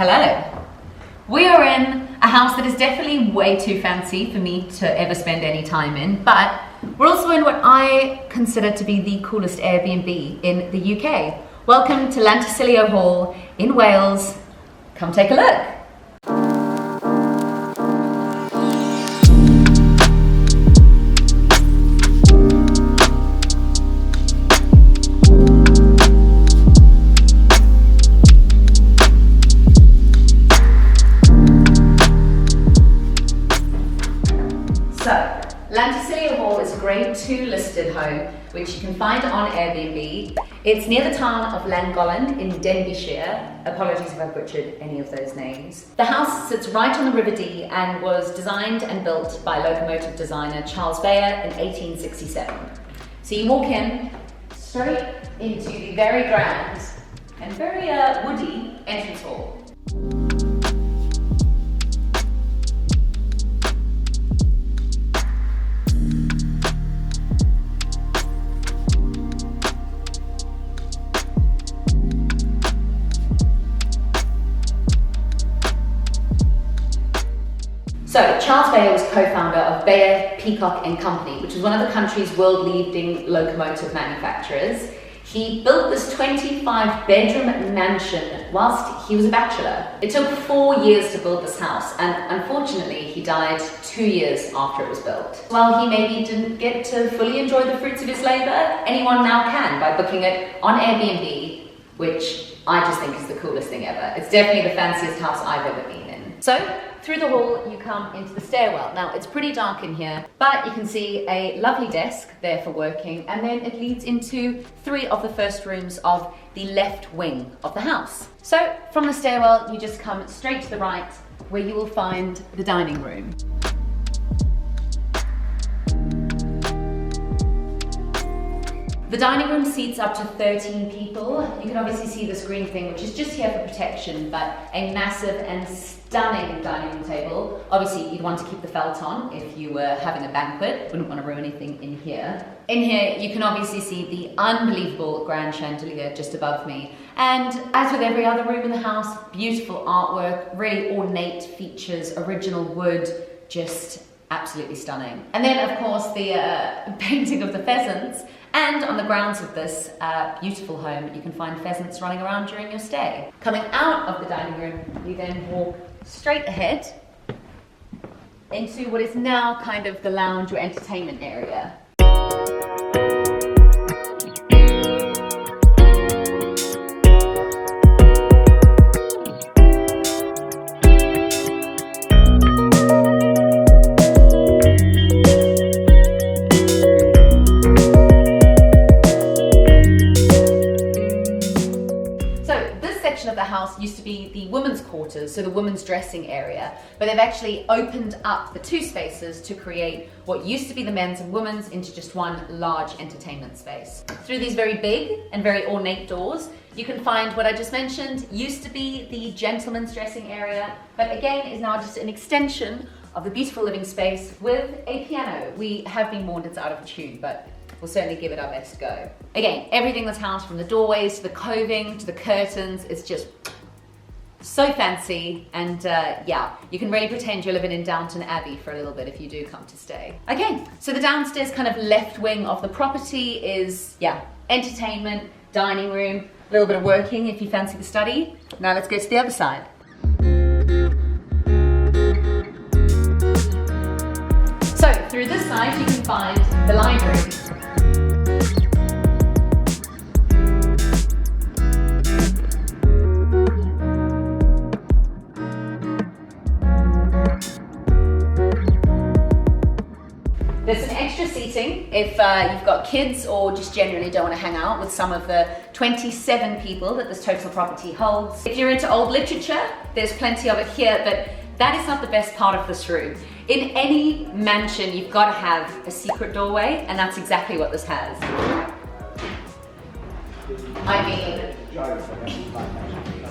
Hello. We are in a house that is definitely way too fancy for me to ever spend any time in, but we're also in what I consider to be the coolest Airbnb in the UK. Welcome to Llantysilio Hall in Wales. Come take a look. Llantysilio Hall is a Grade 2 listed home which you can find on Airbnb. It's near the town of Llangollen in Denbighshire. Apologies if I butchered any of those names. The house sits right on the River Dee and was designed and built by locomotive designer Charles Bayer in 1867. So you walk in straight into the very grand and very woody entrance hall. So, Charles Bayer was co-founder of Bayer, Peacock and Company, which is one of the country's world-leading locomotive manufacturers. He built this 25-bedroom mansion whilst he was a bachelor. It took 4 years to build this house, and unfortunately, he died 2 years after it was built. While he maybe didn't get to fully enjoy the fruits of his labor, anyone now can by booking it on Airbnb, which I just think is the coolest thing ever. It's definitely the fanciest house I've ever been in. So, through the hall, you come into the stairwell. Now, it's pretty dark in here, but you can see a lovely desk there for working, and then it leads into 3 of the first rooms of the left wing of the house. So, from the stairwell, you just come straight to the right, where you will find the dining room. The dining room seats up to 13 people. You can obviously see this green thing, which is just here for protection, but a massive and stunning dining room table. Obviously, you'd want to keep the felt on if you were having a banquet. Wouldn't want to ruin anything in here. In here, you can obviously see the unbelievable grand chandelier just above me. And as with every other room in the house, beautiful artwork, really ornate features, original wood, just absolutely stunning. And then, of course, the painting of the pheasants. And on the grounds of this beautiful home, you can find pheasants running around during your stay. Coming out of the dining room, you then walk straight ahead into what is now kind of the lounge or entertainment area. Of the house used to be the women's quarters, so the women's dressing area, but they've actually opened up the 2 spaces to create what used to be the men's and women's into just one large entertainment space. Through these very big and very ornate doors, you can find what I just mentioned used to be the gentleman's dressing area, but again is now just an extension of the beautiful living space with a piano. We have been warned it's out of tune, but we'll certainly give it our best go. Again, everything in this house, from the doorways to the coving to the curtains, is just so fancy, and yeah, you can really pretend you're living in Downton Abbey for a little bit if you do come to stay. Okay, so the downstairs kind of left wing of the property is, yeah, entertainment, dining room, a little bit of working if you fancy the study. Now let's go to the other side. So through this side you can find the library. There's some extra seating if you've got kids or just generally don't want to hang out with some of the 27 people that this total property holds. If you're into old literature, there's plenty of it here, but that is not the best part of this room. In any mansion, you've got to have a secret doorway, and that's exactly what this has. I mean,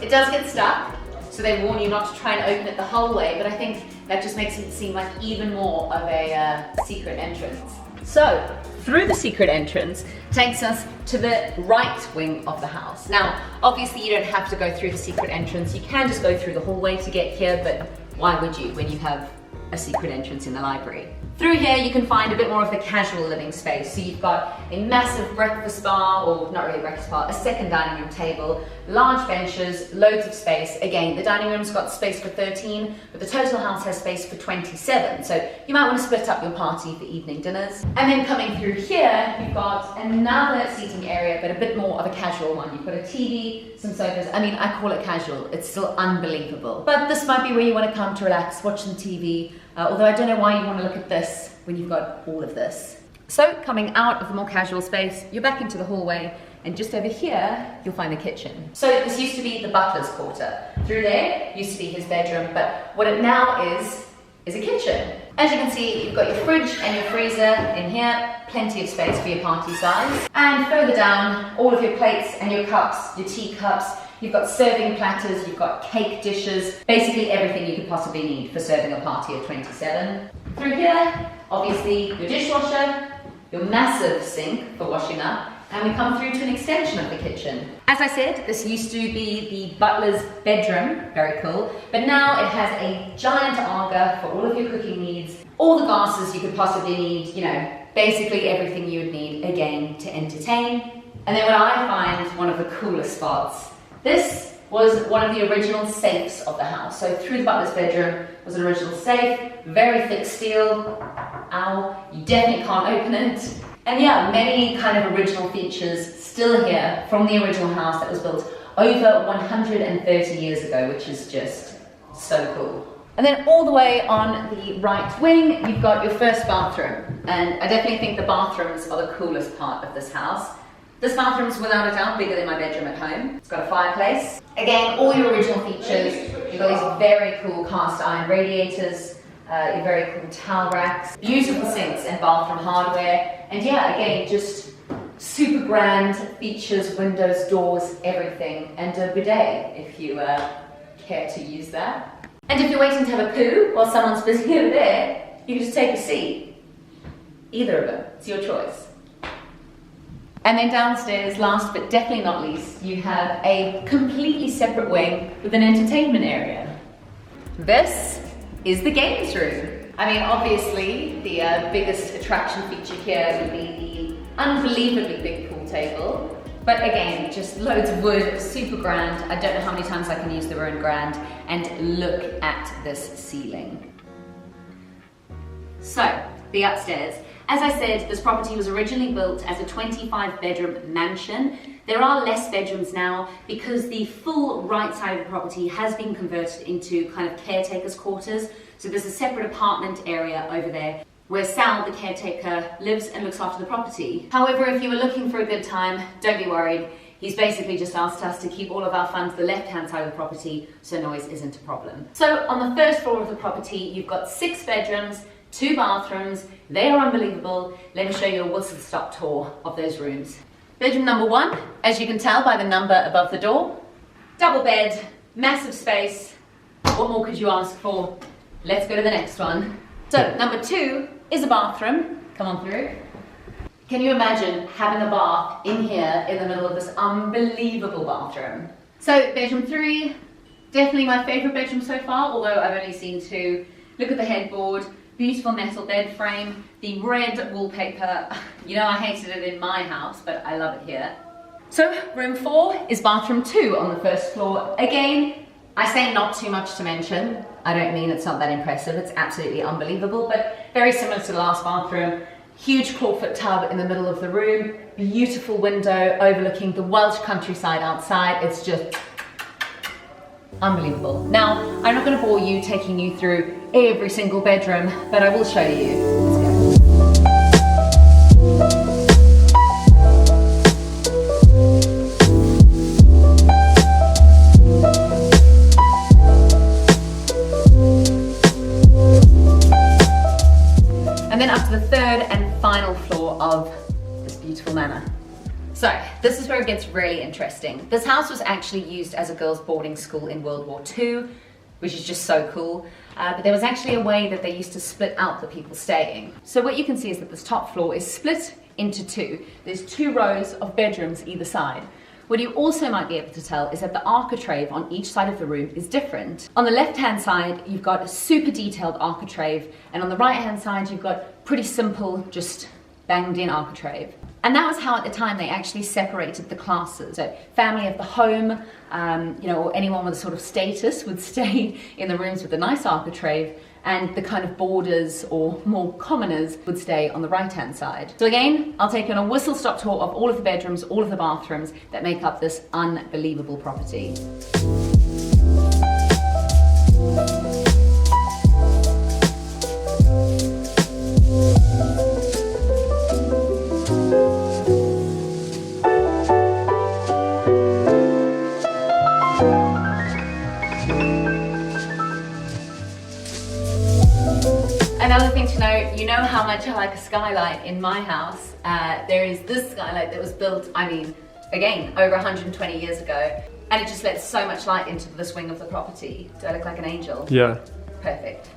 it does get stuck, so they warn you not to try and open it the whole way, but I think that just makes it seem like even more of a secret entrance. So, through the secret entrance takes us to the right wing of the house. Now, obviously you don't have to go through the secret entrance. You can just go through the hallway to get here, but why would you when you have a secret entrance in the library? Through here you can find a bit more of the casual living space. So you've got a massive breakfast bar, or not really a breakfast bar, a second dining room table, large benches, loads of space. Again, the dining room's got space for 13, but the total house has space for 27. So you might want to split up your party for evening dinners. And then coming through here, you've got another seating area, but a bit more of a casual one. You've got a TV, some sofas. I mean, I call it casual. It's still unbelievable. But this might be where you want to come to relax, watch some TV. Although I don't know why you want to look at this when you've got all of this. So coming out of the more casual space, you're back into the hallway, and just over here, you'll find the kitchen. So this used to be the butler's quarter. Through there used to be his bedroom, but what it now is a kitchen. As you can see, you've got your fridge and your freezer in here, plenty of space for your party size. And further down, all of your plates and your cups, your teacups. You've got serving platters, you've got cake dishes, basically everything you could possibly need for serving a party of 27. Through here, obviously your dishwasher, your massive sink for washing up, and we come through to an extension of the kitchen. As I said, this used to be the butler's bedroom, very cool, but now it has a giant Aga for all of your cooking needs, all the glasses you could possibly need, you know, basically everything you would need, again, to entertain. And then what I find one of the coolest spots, this was one of the original safes of the house. So through the butler's bedroom was an original safe, very thick steel. Ow, you definitely can't open it. And yeah, many kind of original features still here from the original house that was built over 130 years ago, which is just so cool. And then all the way on the right wing, you've got your first bathroom. And I definitely think the bathrooms are the coolest part of this house. This bathroom's without a doubt bigger than my bedroom at home. It's got a fireplace. Again, all your original features. You've got these very cool cast iron radiators, your very cool towel racks, beautiful sinks and bathroom hardware. And yeah, again, just super grand features, windows, doors, everything. And a bidet, if you care to use that. And if you're waiting to have a poo while someone's busy over there, you can just take a seat. Either of them, it's your choice. And then downstairs, last but definitely not least, you have a completely separate wing with an entertainment area. This is the games room. I mean, obviously, the biggest attraction feature here would be the unbelievably big pool table. But again, just loads of wood, super grand. I don't know how many times I can use the word grand. And look at this ceiling. So, the upstairs. As I said, this property was originally built as a 25-bedroom mansion. There are less bedrooms now because the full right side of the property has been converted into kind of caretaker's quarters. So there's a separate apartment area over there where Sal, the caretaker, lives and looks after the property. However, if you were looking for a good time, don't be worried. He's basically just asked us to keep all of our fun to the left-hand side of the property so noise isn't a problem. So on the first floor of the property, you've got 6 bedrooms, 2 bathrooms. They are unbelievable. Let me show you a whistle-stop tour of those rooms. Bedroom number 1, as you can tell by the number above the door. Double bed, massive space. What more could you ask for? Let's go to the next one. So number 2 is a bathroom. Come on through. Can you imagine having a bath in here in the middle of this unbelievable bathroom? So bedroom 3, definitely my favorite bedroom so far, although I've only seen 2. Look at the headboard. Beautiful metal bed frame, the red wallpaper. You know I hated it in my house, but I love it here. So room 4 is bathroom 2 on the first floor. Again, I say not too much to mention. I don't mean it's not that impressive, it's absolutely unbelievable, but very similar to the last bathroom. Huge clawfoot tub in the middle of the room, beautiful window overlooking the Welsh countryside outside. It's just unbelievable. Now, I'm not going to bore you taking you through every single bedroom, but I will show you. Let's go. And then up to the 3rd and final floor of this beautiful manor. So, this is where it gets really interesting. This house was actually used as a girls' boarding school in World War II, which is just so cool. But there was actually a way that they used to split out the people staying. So what you can see is that this top floor is split into two. There's 2 rows of bedrooms either side. What you also might be able to tell is that the architrave on each side of the room is different. On the left-hand side, you've got a super detailed architrave, and on the right-hand side, you've got pretty simple, just banged-in architrave. And that was how at the time they actually separated the classes. So family of the home, or anyone with a sort of status would stay in the rooms with the nice architrave, and the kind of boarders or more commoners would stay on the right-hand side. So again, I'll take you on a whistle-stop tour of all of the bedrooms, all of the bathrooms that make up this unbelievable property. Another thing to note, you know how much I like a skylight in my house. There is this skylight that was built, again, over 120 years ago, and it just lets so much light into this wing of the property. Do I look like an angel? Yeah. Perfect.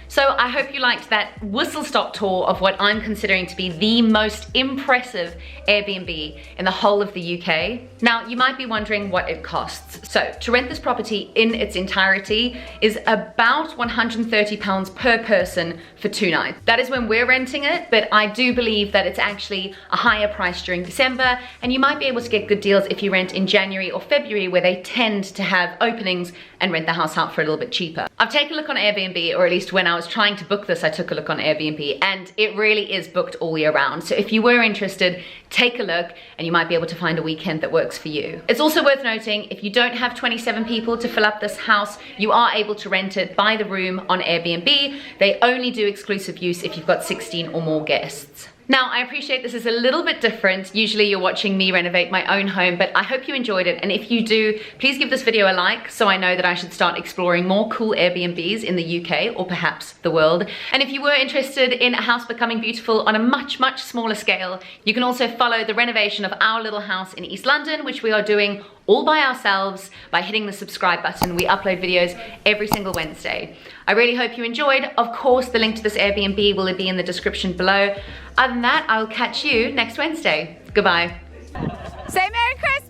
So I hope you liked that whistle-stop tour of what I'm considering to be the most impressive Airbnb in the whole of the UK. Now, you might be wondering what it costs. So to rent this property in its entirety is about £130 per person for 2 nights. That is when we're renting it, but I do believe that it's actually a higher price during December, and you might be able to get good deals if you rent in January or February, where they tend to have openings and rent the house out for a little bit cheaper. I've taken a look on Airbnb, or at least when I was trying to book this, I took a look on Airbnb, and it really is booked all year round. So if you were interested, take a look and you might be able to find a weekend that works for you. It's also worth noting, if you don't have 27 people to fill up this house, you are able to rent it by the room on Airbnb. They only do exclusive use if you've got 16 or more guests. Now, I appreciate this is a little bit different. Usually you're watching me renovate my own home, but I hope you enjoyed it. And if you do, please give this video a like so I know that I should start exploring more cool Airbnbs in the UK or perhaps the world. And if you were interested in a house becoming beautiful on a much, much smaller scale, you can also follow the renovation of our little house in East London, which we are doing all by ourselves by hitting the subscribe button. We upload videos every single Wednesday. I really hope you enjoyed. Of course, the link to this Airbnb will be in the description below. Other than that, I'll catch you next Wednesday. Goodbye. Say Merry Christmas!